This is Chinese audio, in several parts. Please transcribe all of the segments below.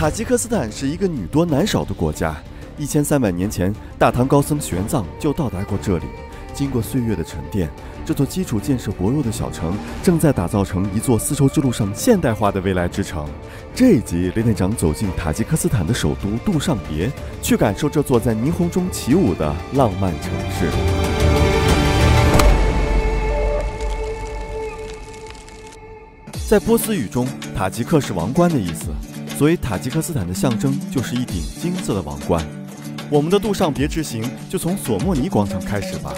塔吉克斯坦是一个女多男少的国家。1300年前，大唐高僧玄奘就到达过这里。经过岁月的沉淀，这座基础建设薄弱的小城正在打造成一座丝绸之路上现代化的未来之城。这一集，雷队长走进塔吉克斯坦的首都杜尚别，去感受这座在霓虹中起舞的浪漫城市。在波斯语中，塔吉克是王冠的意思，所以塔吉克斯坦的象征就是一顶金色的王冠。我们的杜尚别之行就从索莫尼广场开始吧。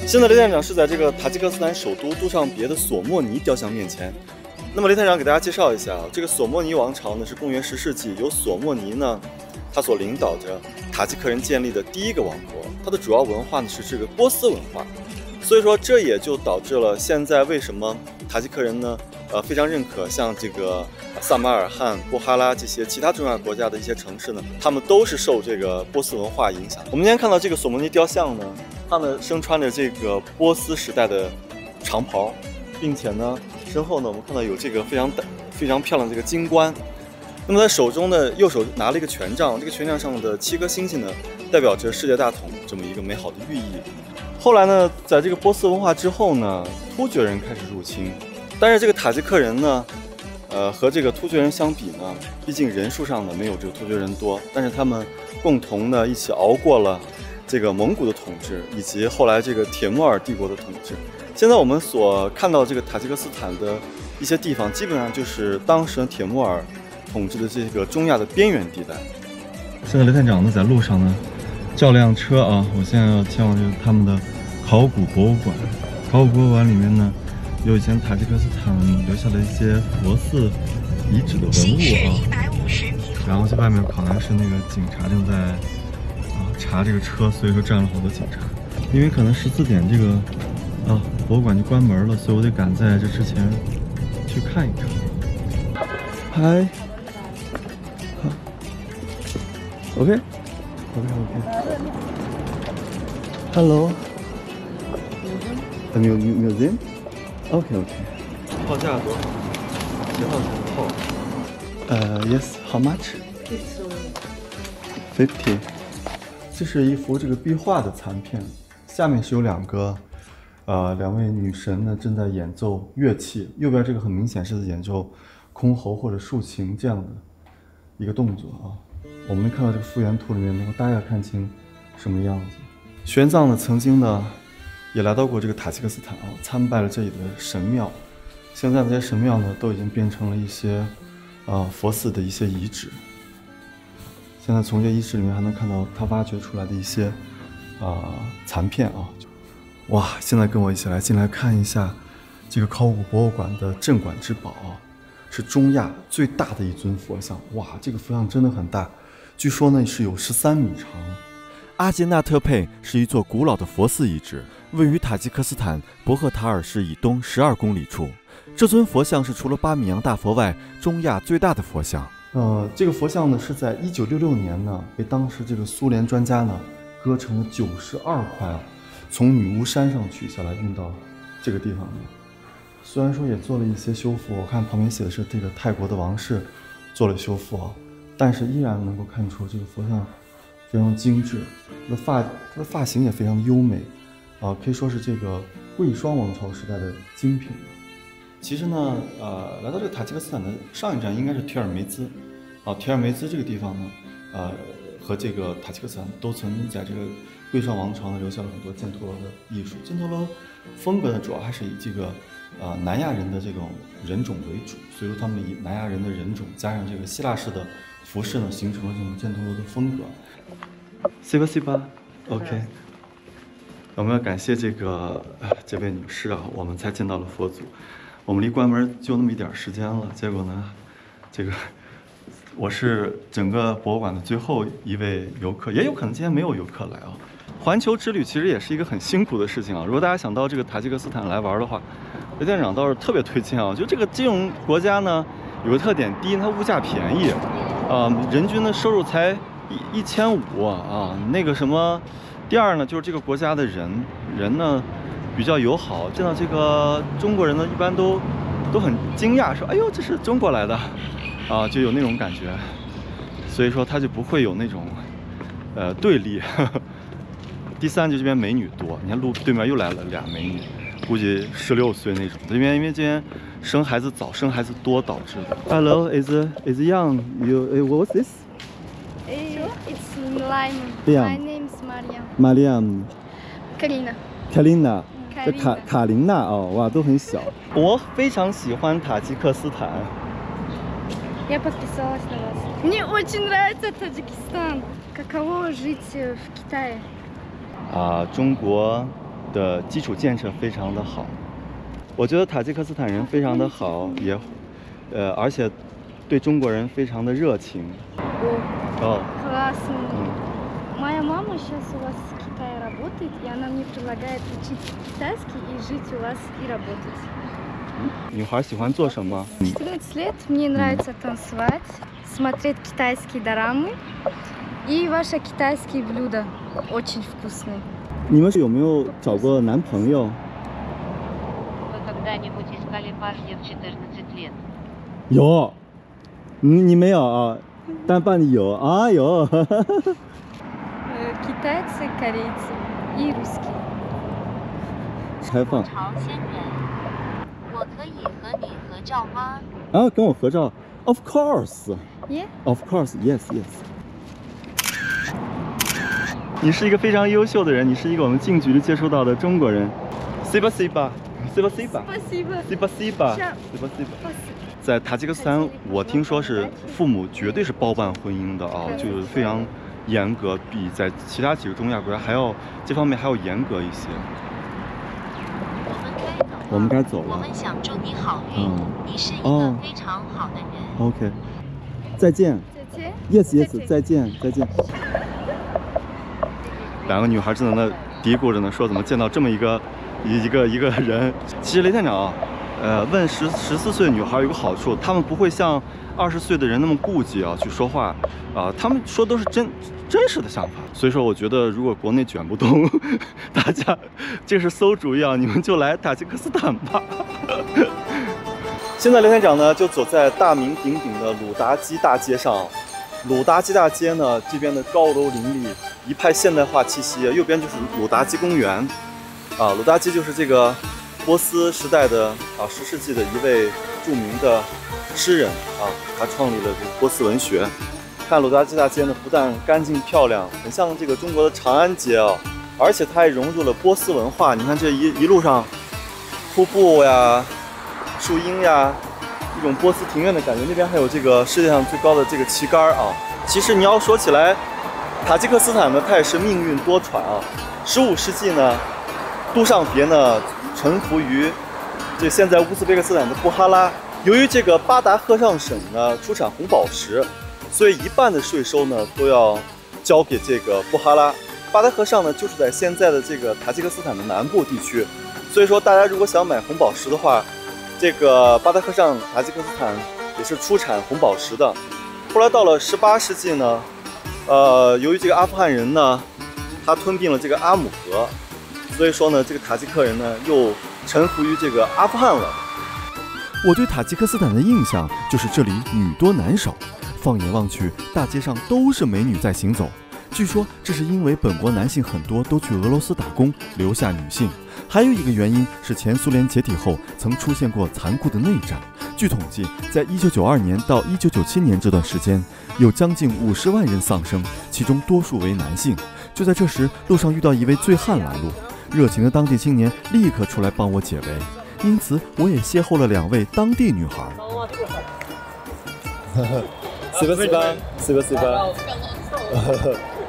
现在雷探长是在这个塔吉克斯坦首都杜尚别的索莫尼雕像面前。那么雷探长给大家介绍一下，这个索莫尼王朝呢是公元10世纪由索莫尼呢他所领导着塔吉克人建立的第一个王国，它的主要文化呢是这个波斯文化，所以说这也就导致了现在为什么塔吉克人呢非常认可像这个萨马尔罕、布哈拉这些其他中亚国家的一些城市呢，他们都是受这个波斯文化影响。我们今天看到这个索莫尼雕像呢，他们身穿着这个波斯时代的长袍，并且呢，身后呢，我们看到有这个非常漂亮的这个金冠。那么在手中呢，右手拿了一个权杖，这个权杖上的7颗星星呢，代表着世界大同这么一个美好的寓意。后来呢，在这个波斯文化之后呢，突厥人开始入侵。但是这个塔吉克人呢，和这个突厥人相比呢，毕竟人数上呢没有这个突厥人多，但是他们共同呢一起熬过了这个蒙古的统治，以及后来这个铁木尔帝国的统治。现在我们所看到这个塔吉克斯坦的一些地方，基本上就是当时的铁木尔统治的这个中亚的边缘地带。现在雷探长呢在路上呢，叫辆车啊，我现在要前往他们的考古博物馆。考古博物馆里面呢，有以前塔吉克斯坦留下的一些佛寺遗址的文物啊，然后在外面考来是那个警察正在查这个车，所以说站了好多警察。因为可能14点这个博物馆就关门了，所以我得赶在这之前去看一看。嗨，OK Hello The museum OK 票价多少？几号票？Yes How much? 50。这是一幅这个壁画的残片，下面是有两位女神呢正在演奏乐器，右边这个很明显是在演奏箜篌或者竖琴这样的一个动作啊。我们看到这个复原图里面能够大概看清什么样子。玄奘呢曾经呢也来到过这个塔吉克斯坦啊，参拜了这里的神庙。现在这些神庙呢都已经变成了一些佛寺的一些遗址。现在从这遗址里面还能看到他挖掘出来的一些残片啊。哇，现在跟我一起进来看一下这个考古博物馆的镇馆之宝啊，是中亚最大的一尊佛像。哇，这个佛像真的很大，据说呢是有13米长。阿杰纳特佩是一座古老的佛寺遗址，位于塔吉克斯坦博赫塔尔市以东12公里处。这尊佛像是除了巴米扬大佛外，中亚最大的佛像。这个佛像呢是在1966年呢被当时这个苏联专家呢割成了92块啊，从女巫山上取下来运到这个地方呢。虽然说也做了一些修复，我看旁边写的是这个泰国的王室做了修复啊，但是依然能够看出这个佛像非常精致，它的发型也非常的优美啊，可以说是这个贵霜王朝时代的精品。其实呢，来到这个塔吉克斯坦的上一站应该是铁尔梅兹啊，铁尔梅兹这个地方呢，和这个塔吉克斯坦都曾经在这个贵霜王朝呢留下了很多犍陀罗的艺术。犍陀罗风格呢主要还是以这个南亚人的这种人种为主，所以说他们以南亚人的人种加上这个希腊式的服饰呢，形成了这种犍陀罗的风格。Спасибо OK。我们要感谢这位女士啊，我们才见到了佛祖。我们离关门就那么一点时间了，结果呢，我是整个博物馆的最后一位游客，也有可能今天没有游客来啊。环球之旅其实也是一个很辛苦的事情啊。如果大家想到这个塔吉克斯坦来玩的话，雷店长倒是特别推荐啊。就这种国家呢，有个特点，第一，它物价便宜，人均的收入才1500啊。那个什么，第二呢，就是这个国家的人呢比较友好，见到这个中国人呢，一般都很惊讶，说：“哎呦，这是中国来的。”啊，就有那种感觉。所以说它就不会有那种对立。第三就这边美女多，你看路对面又来了俩美女，估计16岁那种。这边因为这边生孩子早、生孩子多导致的。Hello, is young? You what's this? It's Lime. Yeah. My name's Mariam. Mariam, Karina. Karina， 这 Karina. 卡琳娜哦，哇，都很小。我非常喜欢塔吉克斯坦。 Я подписалась на вас. Мне очень нравится Таджикистан. Каково жить в Китае? 中国的基础建设非常的好，我觉得塔吉克斯坦人非常的好，也，而且对中国人非常的热情。哦， Классно. Моя мама сейчас у вас в Китае работает, и она мне предлагает учить китайский и жить у вас и работать. 女孩喜欢做什么？ 14 лет, мне нравится танцевать, смотреть китайские дорамы и ваши китайские блюда. Очень вкусные. 你们有没有找过男朋友？ Вы когда-нибудь искали парня в 14 лет? 有，你没有啊？但伴侣有啊有。 Китайцы, корейцы и русские. 开放。 朝鲜人，我可以和你合照吗？啊，跟我合照 ？Of course. Yeah? Of course, yes, yes. 你是一个非常优秀的人，你是一个我们近距离接触到的中国人。Спасибо, спасибо, Спасибо. спасибо, спасибо. 在塔吉克斯坦，我听说是父母绝对是包办婚姻的啊，就是非常严格，比在其他几个中亚国家还要这方面还要严格一些。我们该走了。我们想祝你好运，你是一个非常好的人。OK， 再见。再见。Yes, yes， 再见，再见。两个女孩正在那嘀咕着呢，说怎么见到这么一个人。其实雷探长问14岁的女孩有个好处，她们不会像20岁的人那么顾忌啊去说话啊，她们说都是真实的想法。所以说，我觉得如果国内卷不动，大家这是馊主意啊，你们就来塔吉克斯坦吧。现在雷探长呢就走在大名鼎鼎的鲁达基大街上。鲁达基大街呢，这边的高楼林立，一派现代化气息。右边就是鲁达基公园，鲁达基就是这个波斯时代的10世纪的一位著名的诗人他创立了这个波斯文学。看鲁达基大街呢，不但干净漂亮，很像这个中国的长安街而且它还融入了波斯文化。你看这一路上，瀑布呀、树荫呀。一种波斯庭院的感觉，那边还有这个世界上最高的这个旗杆其实你要说起来，塔吉克斯坦呢，它也是命运多舛15世纪呢，杜尚别呢臣服于这现在乌兹别克斯坦的布哈拉。由于这个巴达赫尚省呢出产红宝石，所以一半的税收呢都要交给这个布哈拉。巴达赫尚呢就是在现在的这个塔吉克斯坦的南部地区，所以说大家如果想买红宝石的话，这个巴达赫尚塔吉克斯坦也是出产红宝石的。后来到了18世纪呢，由于这个阿富汗人呢，他吞并了这个阿姆河，所以说呢，这个塔吉克人呢又臣服于这个阿富汗了。我对塔吉克斯坦的印象就是这里女多男少，放眼望去，大街上都是美女在行走。据说这是因为本国男性很多都去俄罗斯打工，留下女性。还有一个原因是前苏联解体后曾出现过残酷的内战。据统计，在1992年到1997年这段时间，有将近50万人丧生，其中多数为男性。就在这时，路上遇到一位醉汉拦路，热情的当地青年立刻出来帮我解围，因此我也邂逅了2位当地女孩。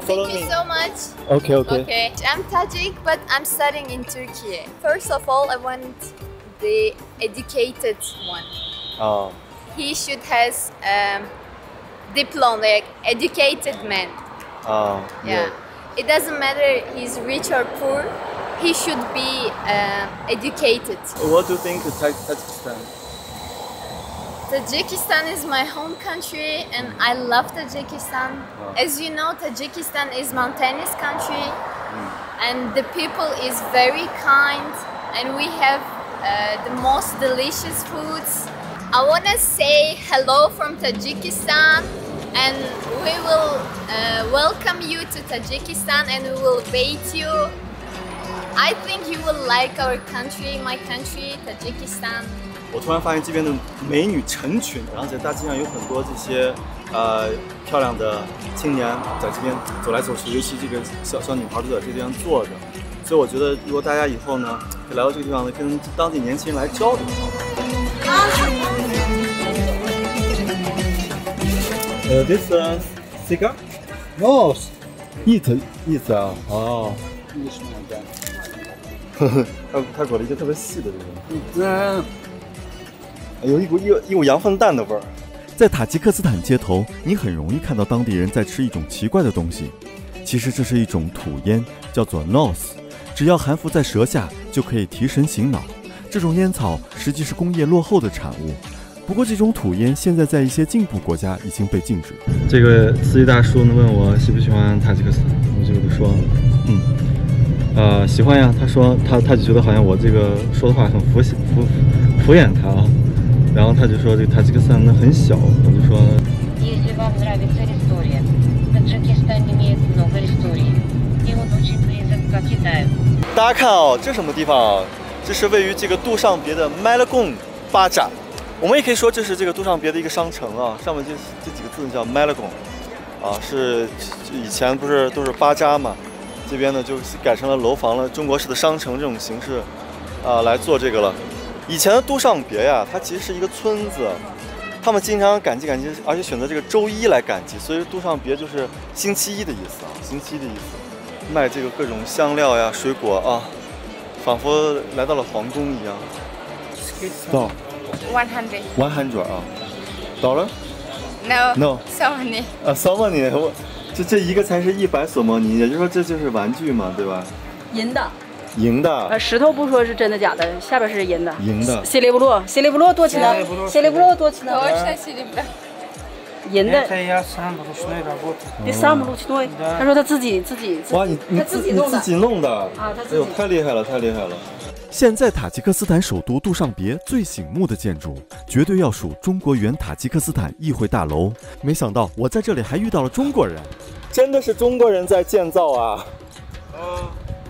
Thank you so much. Okay. I'm Tajik, but I'm studying in Turkey. First of all, I want the educated one. He should has diploma, like educated man. Yeah. It doesn't matter he's rich or poor. He should be educated. What do you think of Tajikistan? Tajikistan is my home country and I love Tajikistan. As you know, Tajikistan is mountainous country and the people is very kind and we have the most delicious foods. I want to say hello from Tajikistan and we welcome you to Tajikistan and we will bait you. I think you will like our country, my country, Tajikistan. 我突然发现这边的美女成群，然后在大街上有很多这些漂亮的青年在这边走来走去，尤其这个小女孩都在这地方坐着，所以我觉得如果大家以后呢，可以来到这个地方呢，跟当地年轻人来交流。This cigar? No. Eat 啊，哦。他裹了一个特别细的这个。有一股羊粪蛋的味儿。在塔吉克斯坦街头，你很容易看到当地人在吃一种奇怪的东西，其实这是一种土烟，叫做 nos， 只要含服在舌下就可以提神醒脑。这种烟草实际是工业落后的产物，不过这种土烟现在在一些进步国家已经被禁止。这个司机大叔呢问我喜不喜欢塔吉克斯坦，我就跟他说，喜欢呀。他说他就觉得好像我这个说的话很敷衍他啊。然后他就说这个塔吉克斯坦呢很小，我就说。Если вам нравится история, Таджикистан имеет много истории. И он очень близок к Китаю. 大家看哦，这什么地方啊？这是位于这个杜尚别的麦勒贡巴扎，我们也可以说这是这个杜尚别的一个商城啊。上面这几个字叫麦勒贡，啊，是以前不是都是巴扎嘛？这边呢就改成了楼房了，中国式的商城这种形式，来做这个了。以前的杜尚别呀，它其实是一个村子，他们经常赶集，而且选择这个周一来赶集，所以杜尚别就是星期一的意思啊，星期一的意思。卖这个各种香料呀、水果啊，仿佛来到了皇宫一样。多少？100啊？$1? No. So many. so many. 这一个才是100索莫尼，也就是说这就是玩具嘛，对吧？银的。石头不说是真的假的，下边是银的。谢利布洛多钱呢？谢利布洛多钱呢？银的。第3布鲁奇诺，他说他自己。哇，你自己弄的啊？他自己。哎呦，太厉害了！现在塔吉克斯坦首都杜尚别最醒目的建筑，绝对要数中国原塔吉克斯坦议会大楼。没想到我在这里还遇到了中国人，真的是中国人在建造啊！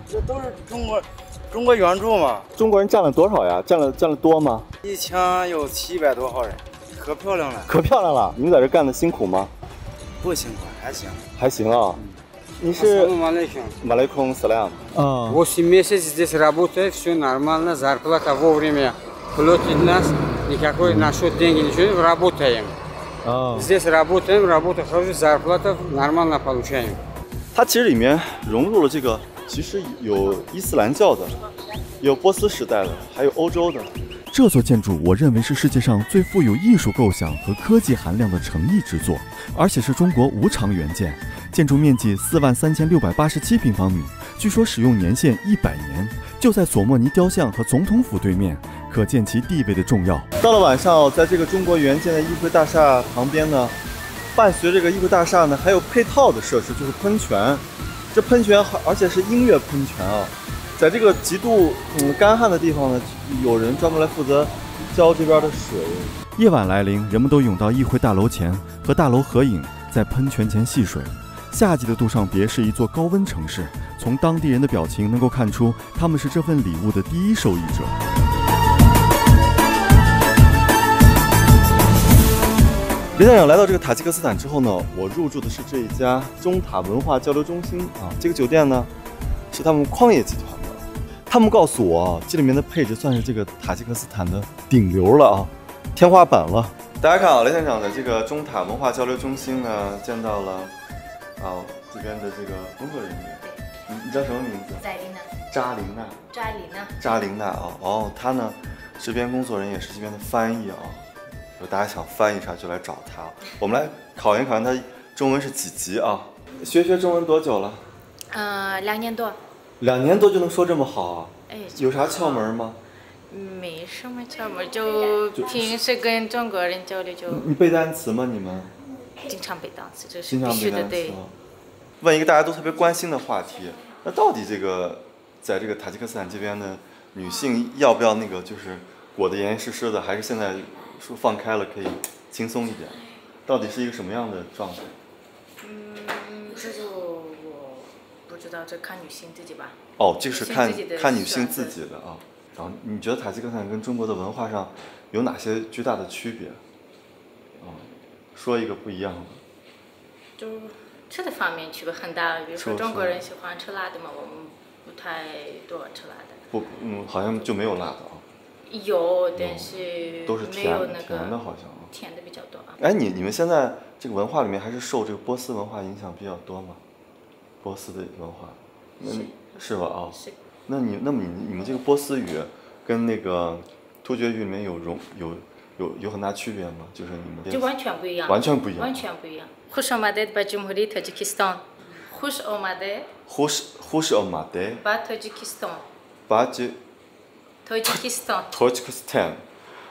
这都是中国援助嘛。中国人占了多少呀？占了多吗？1枪有700多号人，可漂亮了。你们在这干的辛苦吗？不辛苦，还行啊。你是Малейкум салям. 8 месяцев здесь работает, все нормально, зарплата вовремя платит нас, никакой насчет деньги ничего, работаем. Здесь работаем, работа хорошая, зарплата нормально получаем. 它其实里面融入了这个，其实有伊斯兰教的，有波斯时代的，还有欧洲的。这座建筑我认为是世界上最富有艺术构想和科技含量的诚意之作，而且是中国无偿援建。建筑面积43687平方米，据说使用年限100年，就在索莫尼雕像和总统府对面，可见其地位的重要。到了晚上，在这个中国援建的议会大厦旁边呢，伴随这个议会大厦呢，还有配套的设施，就是喷泉。这喷泉而且是音乐喷泉啊，在这个极度干旱的地方呢，有人专门来负责浇这边的水。夜晚来临，人们都涌到议会大楼前，和大楼合影，在喷泉前戏水。夏季的杜尚别是一座高温城市，从当地人的表情能够看出，他们是这份礼物的第一受益者。林站长来到这个塔吉克斯坦之后呢，我入住的是这一家中塔文化交流中心啊。这个酒店呢，是他们矿业集团的。他们告诉我啊，这里面的配置算是这个塔吉克斯坦的顶流了啊，天花板了。大家看啊，林站长在这个中塔文化交流中心呢，见到了这边的这个工作人员。你叫什么名字？扎琳娜啊。哦，他呢，这边工作人员也是这边的翻译啊。如果大家想翻译啥就来找他。我们来考验他中文是几级啊？学中文多久了？2年多。2年多就能说这么好啊？有啥窍门吗？没什么窍门，就平时跟中国人交流就。你背单词吗？你们？经常背单词，这是必须的，对。问一个大家都特别关心的话题，那到底这个在这个塔吉克斯坦这边的女性要不要那个就是裹得严严实实的，还是现在说放开了可以轻松一点？到底是一个什么样的状态？这个我不知道，这看女性自己吧。哦，这是看女性自己的啊。然后你觉得塔吉克斯坦跟中国的文化上有哪些巨大的区别？说一个不一样的。就吃的方面区别很大，比如说中国人喜欢吃辣的嘛，我们不太多吃辣的。不，好像就没有辣的啊。有，但是都是没有那个甜的，好像甜的比较多啊。哎，你们现在这个文化里面还是受这个波斯文化影响比较多吗？波斯的文化，是吧？啊，是。那么你们这个波斯语跟那个突厥语里面有很大区别吗？就是你们就完全不一样，完全不一样，完全不一样。خوش آمدید به جمهوری تاجیکستان. خوش آمده. خوش آمده. به تاجیکستان. Tajikistan。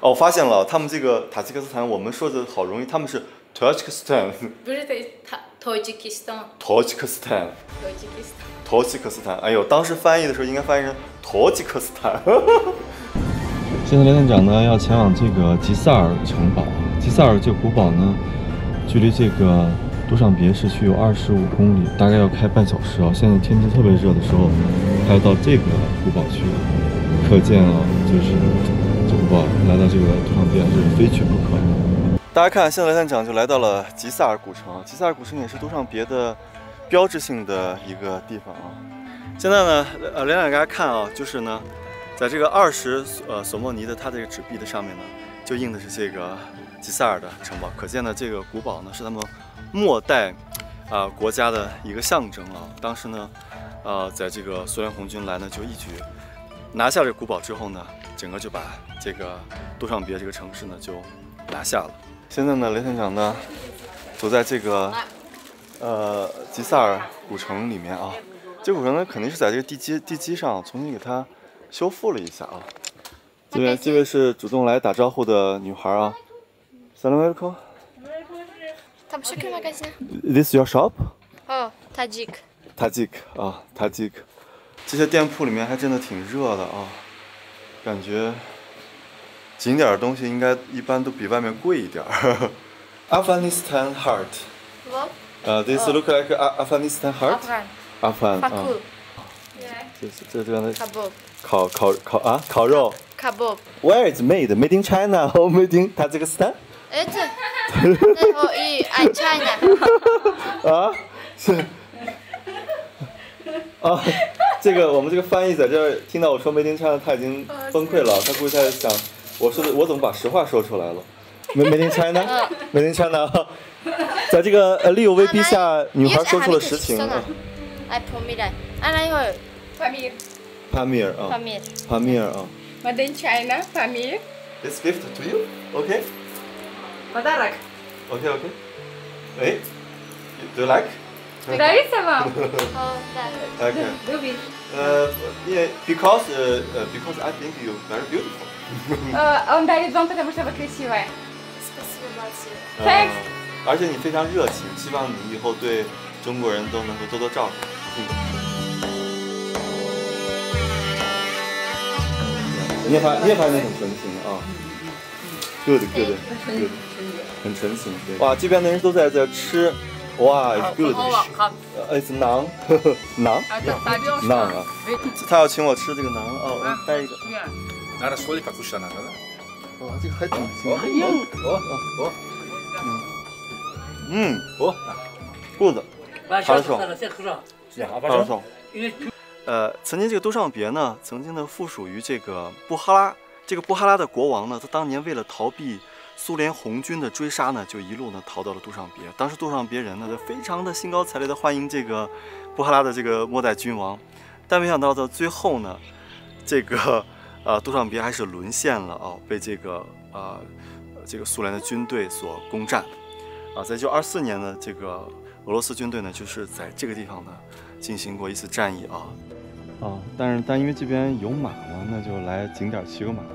哦，我发现了，他们这个塔吉克斯坦，我们说的好容易，他们是 Tajikistan。不是Tajikistan。Tajikistan。哎呦，当时翻译的时候应该翻译成托吉克斯坦。现在连队长呢要前往这个吉萨尔城堡。吉萨尔这个古堡呢，距离这个都尚别市区有25公里，大概要开半小时啊。现在天气特别热的时候，还要到这个古堡去，可见啊，就是这古堡来到这个都尚别是非去不可。大家看，现在连队长就来到了吉萨尔古城。吉萨尔古城也是都尚别的标志性的一个地方啊。现在呢，连队长给大家看啊，就是呢，在这个20索莫尼的它这个纸币的上面呢，就印的是这个吉萨尔的城堡，可见呢，这个古堡呢是他们末代国家的一个象征啊。当时呢，在这个苏联红军来呢，就一举拿下这个古堡之后呢，整个就把这个都尚别这个城市呢就拿下了。现在呢，雷团长呢走在这个吉萨尔古城里面啊。这古城呢肯定是在这个地基上重新给它修复了一下啊。这位是主动来打招呼的女孩啊。Salam alaikum. This is your shop? Oh, Tajik. Tajik 啊 ，Tajik。这些店铺里面还真的挺热的啊，感觉景点的东西应该一般都比外面贵一点。Afghanistan heart. What? This look like Afghanistan heart. Afghan. 这样的烤肉。Kebab. Where is made? Made in China or made in Tajikistan? Это и China. 啊，是啊，这个我们这个翻译在这儿听到我说made in China，他已经崩溃了，他估计在想，我怎么把实话说出来了？Made in China, Made in China。在这个利有威逼下，女孩说出了实情。Pamir 啊。Pamir 啊。Made in China, Pamir. This gift to you, okay? Подарок. Okay. Hey, do you like? Нравится вам? Okay. Любит. Yeah, because I think you're very beautiful. Он дарит вам, потому что вы красивая. Thanks. 而且你非常热情，希望你以后对中国人都能够多多照顾。你也发现很纯情啊。Good， 很纯情。哇，这边的人都在吃，哇 ，it's good，it's naan， naan 啊，他要请我吃这个馕哦，我带一个。哇，这个还挺good， хорошо。曾经这个都尚别呢，曾经呢附属于这个布哈拉。这个布哈拉的国王呢，他当年为了逃避苏联红军的追杀呢，就一路呢逃到了都尚别。当时都尚别人呢，就非常的兴高采烈的欢迎这个布哈拉的这个末代君王，但没想到到最后呢，这个都尚别还是沦陷了啊，被这个苏联的军队所攻占啊。在1924年呢，这个俄罗斯军队呢，就是在这个地方呢进行过一次战役啊。但因为这边有马嘛，那就来景点骑个马吧。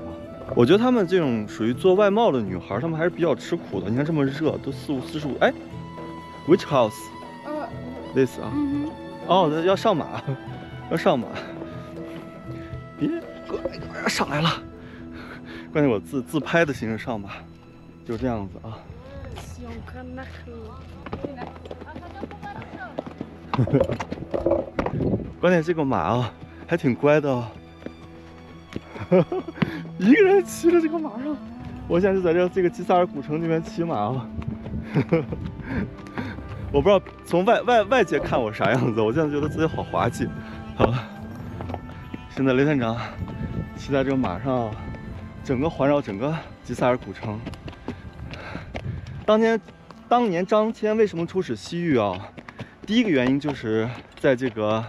我觉得他们这种属于做外贸的女孩，她们还是比较吃苦的。你看这么热，都45。哎 ，Which house? This 啊。哦，要上马，要上马。别，上来了。关键我自拍的形式上马，就这样子啊。关键这个马啊，还挺乖的哦。一个人骑着这个马上，我现在就在这个吉萨尔古城这边骑马啊。我不知道从外界看我啥样子，我现在觉得自己好滑稽。好，现在雷探长骑在这个马上，整个环绕整个吉萨尔古城。当年张骞为什么出使西域啊？第一个原因就是在这个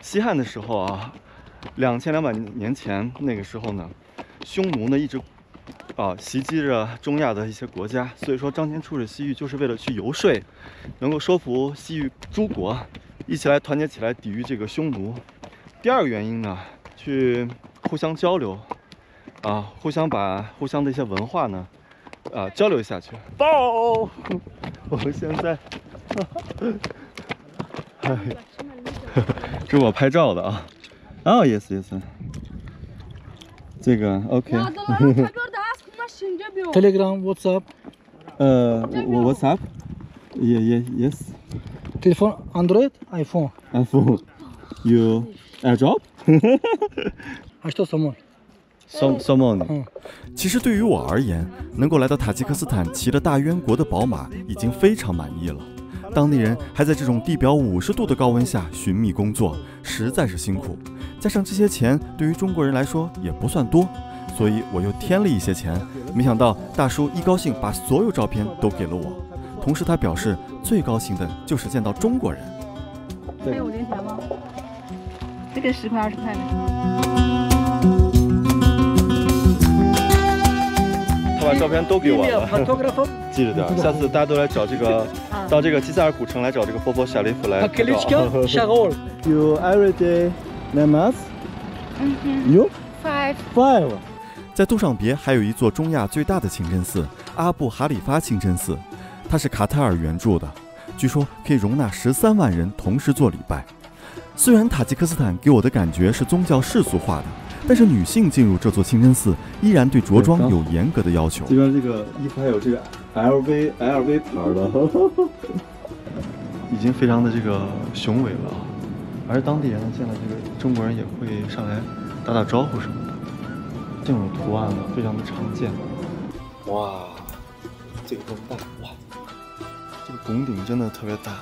西汉的时候啊，2200年前那个时候呢，匈奴呢一直袭击着中亚的一些国家，所以说张骞出使西域就是为了去游说，能够说服西域诸国一起来团结起来抵御这个匈奴。第二个原因呢，去互相交流，互相把互相的一些文化呢，交流下去。到，我现在，这是我拍照的啊。哦 ，yes yes， 这个 OK。Telegram, WhatsApp. WhatsApp. Yes. Telephone, Android, iPhone. iPhone. You AirDrop? А что со мной? Someone. 其实对于我而言，能够来到塔吉克斯坦骑着大渊国的宝马已经非常满意了。当地人还在这种地表50度的高温下寻觅工作，实在是辛苦。加上这些钱对于中国人来说也不算多，所以我又添了一些钱。没想到大叔一高兴把所有照片都给了我，同时他表示最高兴的就是见到中国人。还有零钱吗？这个10块20块的。他把照片都给我了，记着点，下次大家都来找这个，到这个吉萨尔古城来找这个波波夏利夫来拍照。You every day namaz? You? Five. 在杜尚别还有一座中亚最大的清真寺——阿布哈里发清真寺，它是卡塔尔援助的，据说可以容纳13万人同时做礼拜。虽然塔吉克斯坦给我的感觉是宗教世俗化的，但是女性进入这座清真寺依然对着装有严格的要求。这边这个衣服还有这个 LV 牌的，已经非常的这个雄伟了。而当地人呢，见到这个中国人也会上来打打招呼什么的。这种图案呢，非常的常见。哇，这个更大！哇，这个拱顶真的特别大。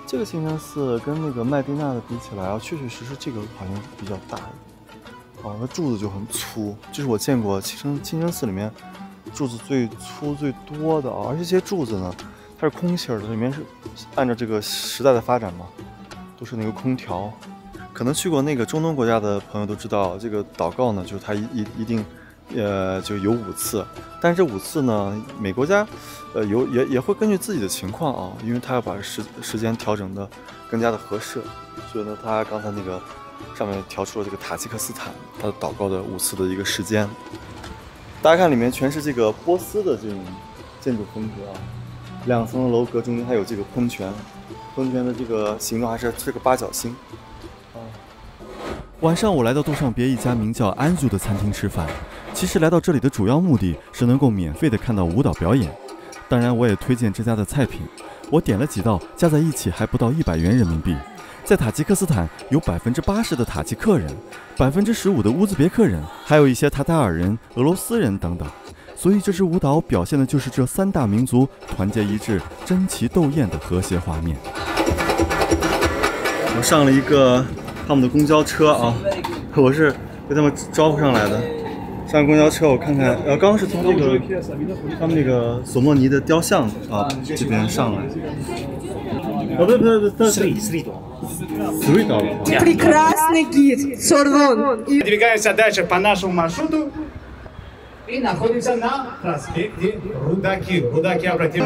这个清真寺跟那个麦地那的比起来啊，确确实实这个好像比较大。那柱子就很粗，这是我见过清真寺里面柱子最粗最多的啊。而且这些柱子呢，它是空心的，里面是按照这个时代的发展嘛，都是那个空调。可能去过那个中东国家的朋友都知道，这个祷告呢，就是它一定，就有5次，但是这5次呢，每国家，也会根据自己的情况啊，因为他要把时间调整的更加的合适，所以呢，他刚才那个上面调出了这个塔吉克斯坦它的祷告的5次的一个时间。大家看里面全是这个波斯的这种建筑风格啊，2层的楼阁中间还有这个喷泉，喷泉的这个形状还是这个8角星。晚上我来到杜尚别一家名叫安祖的餐厅吃饭，其实来到这里的主要目的是能够免费的看到舞蹈表演，当然我也推荐这家的菜品，我点了几道，加在一起还不到100元人民币。在塔吉克斯坦有80%的塔吉克人，15%的乌兹别克人，还有一些塔塔尔人、俄罗斯人等等，所以这支舞蹈表现的就是这3大民族团结一致、争奇斗艳的和谐画面。我上了一个他们的公交车啊，我是被他们招呼上来的。上公交车我看看，刚刚是从这个他们那个索莫尼的雕像啊这边上来。Прекрасный гид, Сорвон. Двигаемся дальше по нашему маршруту и находимся на проспекте Рудаки. Рудаки, обратим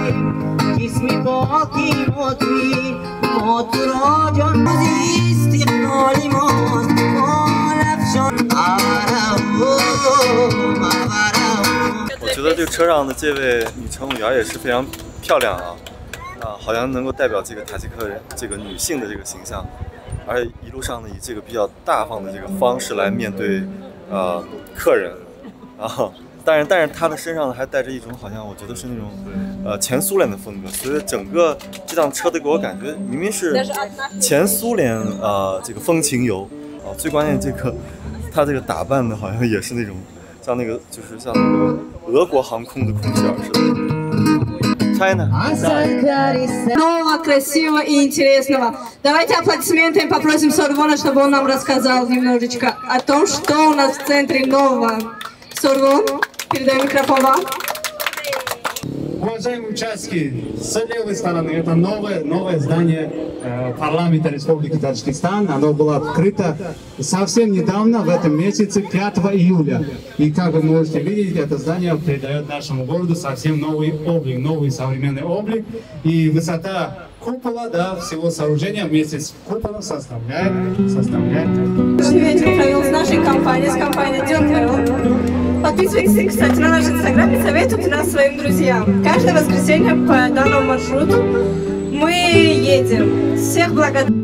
我觉得这个车上的这位女乘务员也是非常漂亮啊。好像能够代表这个塔吉克人这个女性的这个形象，而且一路上呢以这个比较大方的这个方式来面对客人，然后但是她的身上呢还带着一种好像我觉得是那种前苏联的风格，所以整个这辆车的给我感觉明明是前苏联这个风情油最关键这个它这个打扮的好像也是那种像那个就是像那个俄国航空的空姐似的。China. Нового, красивого и интересного. Давайте аплодисментами попросим Сорвона, чтобы он нам рассказал немножечко о том, что у нас в центре нового. Сорвон, передаем микрофон вам. Уважаемые участники, с левой стороны это новое здание парламента Республики Таджикистан. Оно было открыто совсем недавно, в этом месяце, 5 июля. И как вы можете видеть, это здание придает нашему городу совсем новый облик, новый современный облик. И высота купола, да, всего сооружения вместе с куполом составляет. Вечер провел с нашей компанией, с компанией Дёртвелл. Подписывайтесь, кстати, на наш инстаграм и советуйте нас своим друзьям. Каждое воскресенье по данному маршруту мы едем. Всех благодарю.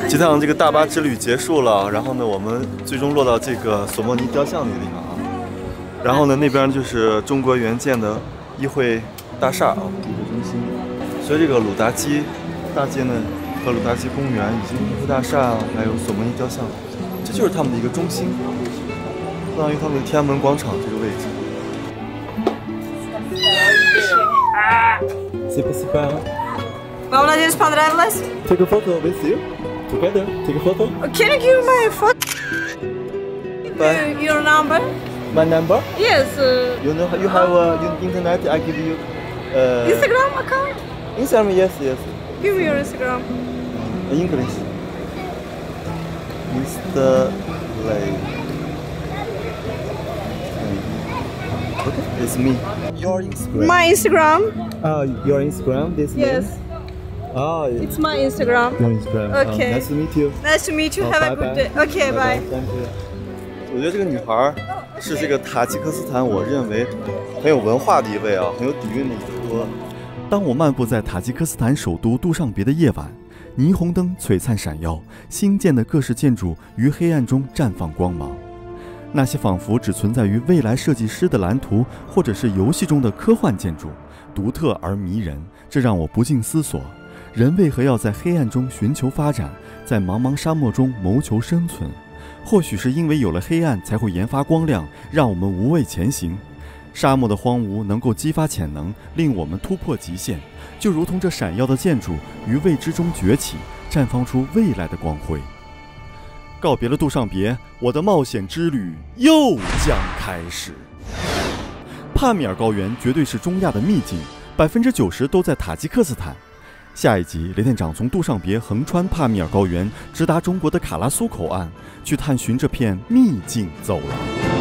这趟这个大巴之旅结束了，然后呢，我们最终落到这个索莫尼雕像那个地方啊。然后呢，那边就是中国援建的议会大厦啊，议会中心。所以这个鲁达基大街呢和鲁达基公园以及议会大厦，还有索莫尼雕像，这就是他们的一个中心，相当于他们的天安门广场这个位置。Спасибо. Вам, надеюсь, понравилось? Take a photo with you. Together. Take a photo. Can you give me my photo? Your number? My number? Yes. You know, you have internet. I give you. Instagram account? Instagram, yes. Give me your Instagram. English. Mr. Lay. Okay, it's me. Your Instagram. My Instagram? Your Instagram. This Yes. name? It's my Instagram. Your Instagram. Okay. Nice to meet you. Nice to meet you. Have a good day. Okay, bye. Thank you. 我觉得这个女孩是这个塔吉克斯坦，我认为很有文化的一位啊，很有底蕴的一个。当我漫步在塔吉克斯坦首都杜尚别的夜晚，霓虹灯璀璨闪耀，新建的各式建筑于黑暗中绽放光芒。那些仿佛只存在于未来设计师的蓝图，或者是游戏中的科幻建筑，独特而迷人。这让我不禁思索。人为何要在黑暗中寻求发展，在茫茫沙漠中谋求生存？或许是因为有了黑暗，才会研发光亮，让我们无畏前行。沙漠的荒芜能够激发潜能，令我们突破极限，就如同这闪耀的建筑于未知中崛起，绽放出未来的光辉。告别了杜尚别，我的冒险之旅又将开始。帕米尔高原绝对是中亚的秘境，90%都在塔吉克斯坦。下一集，雷店长从杜尚别横穿帕米尔高原，直达中国的卡拉苏口岸，去探寻这片秘境走廊。